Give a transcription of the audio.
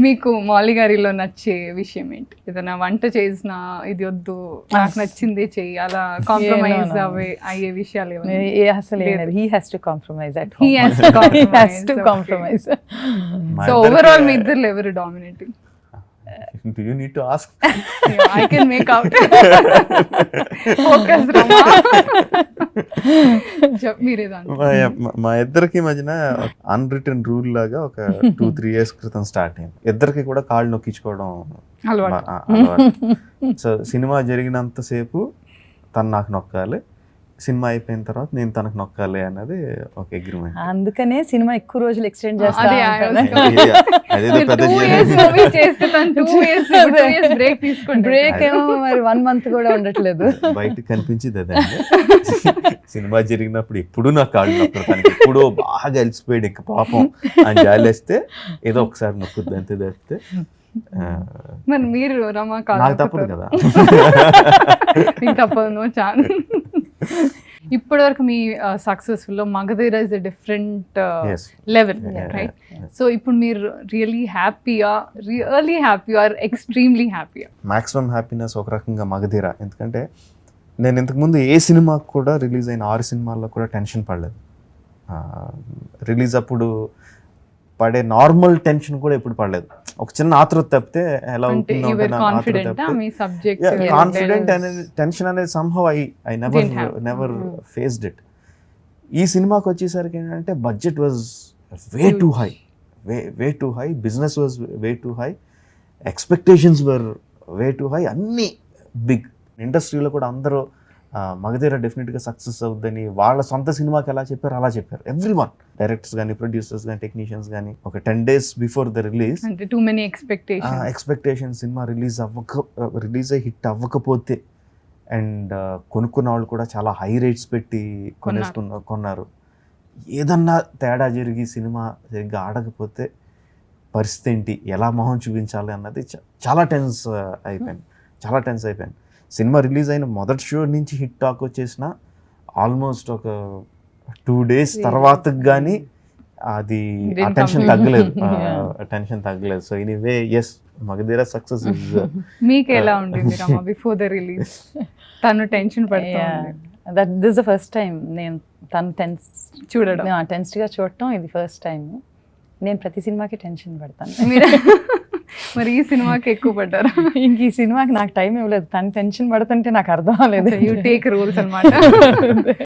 మీకు మౌలి గారిలో నచ్చే విషయం ఏంటి? ఏదైనా వంట చేసినా ఇది వద్దు నాకు నచ్చిందే చెయ్యి, అలా కాంప్రమైజ్ అయ్యే విషయాలు అసలు he has to compromise at He has to compromise. To compromise. So overall మీ ఇద్దరు ఎవరు dominating? Do you need to ask? I can make out. Focus Rama. మా ఇద్దరికి మధ్యన అన్రిటన్ రూల్ లాగా ఒక 2-3 years క్రితం స్టార్ట్ అయింది. ఇద్దరికి కూడా కాళ్ళు నొక్కించుకోవడం అలవాటు. సో సినిమా జరిగినంతసేపు తను నాకు నొక్కాలి, సినిమా అయిపోయిన తర్వాత నేను తనకు నొక్కాలి అన్నది ఒక అగ్రిమెంట్. అందుకనే సినిమా ఎక్కువ రోజులు ఎక్స్టెండ్ చేస్తా. బ్రేక్ ఏమో మరి 1 month కూడా ఉండట్లేదు. బయట కనిపించింది అదండి. సినిమా జరిగినప్పుడు ఎప్పుడు నా కాళ్ళు నొక్కడానికి, ఎప్పుడో బాగా అలిసిపోయాడు ఇంకా పాపం అని జాలేస్తే ఏదో ఒకసారి నొక్కుద్ది అంతే తప్పితే మరి మీరు రమా నాకు తప్పదు కదా. తప్పదు, నో ఛాన్స్. ఇప్పటి వరకు మీ సక్సెస్ఫుల్ లో Magadheera is a different level, right? So ఇప్పుడు మీరు రియల్లీ హ్యాపీయా ఆర్ ఎక్స్ట్రీమ్లీ హ్యాపీయా? మాక్సిమం హ్యాపీనెస్ ఒక రకంగా మగధీర. ఎందుకంటే నేను ఇంతకుముందు ఏ సినిమాకు కూడా రిలీజ్ అయిన 6 సినిమాల్లో కూడా టెన్షన్ పడలేదు. రిలీజ్ అప్పుడు పడే నార్మల్ టెన్షన్ కూడా ఎప్పుడు పడలేదు. ఒక చిన్న ఆతృత తప్పితే ఎలా కాన్ఫిడెంట్ అనేది టెన్షన్ అనేది somehow I never faced it. ఈ సినిమాకి వచ్చేసరికి ఏంటంటే budget was way two high, business was way two high, expectations were way two high, అన్నీ బిగ్. ఇండస్ట్రీలో కూడా అందరూ మగధీర డెఫినెట్గా సక్సెస్ అవుద్దని వాళ్ళ సొంత సినిమాకి ఎలా చెప్పారు అలా చెప్పారు. ఎవ్రీ వన్, డైరెక్టర్స్ కానీ, ప్రొడ్యూసర్స్ కానీ, టెక్నీషియన్స్ కానీ. ఒక 10 days before the release expectation cinema release అయ్యి హిట్ అవ్వకపోతే అండ్ కొనుక్కున్న వాళ్ళు కూడా చాలా హై రేట్స్ పెట్టి కొన్నారు. ఏదన్నా తేడా జరిగి సినిమా సరిగ్గా ఆడకపోతే పరిస్థితి ఏంటి, ఎలా మొహం చూపించాలి అన్నది చాలా టెన్స్ అయిపోయాను. సినిమా రిలీజ్ అయిన మొదటి షో నుంచి హిట్ టాక్ వచ్చేసిన ఆల్మోస్ట్ ఒక 2 days తర్వాత కానీ అది టెన్షన్ తగ్గలేదు. So anyway yes, Magadheera success. మీకు ఎలా ఉండింది రమా బిఫోర్ ద రిలీజ్? తను టెన్షన్ పడుతుంది. దిస్ ద ఫస్ట్ టైం నేను తను టెన్స్డ్గా చూడటం ఇది ఫస్ట్ టైం. నేను ప్రతి సినిమాకి టెన్షన్ పడతాను. మరి ఈ సినిమాకి ఎక్కువ పడ్డారు? ఇంక ఈ సినిమాకి నాకు టైం ఇవ్వలేదు. తను టెన్షన్ పడుతుంటే నాకు అర్థం అవ్వలేదు. యూ టేక్ రూల్స్ అన్నమాట.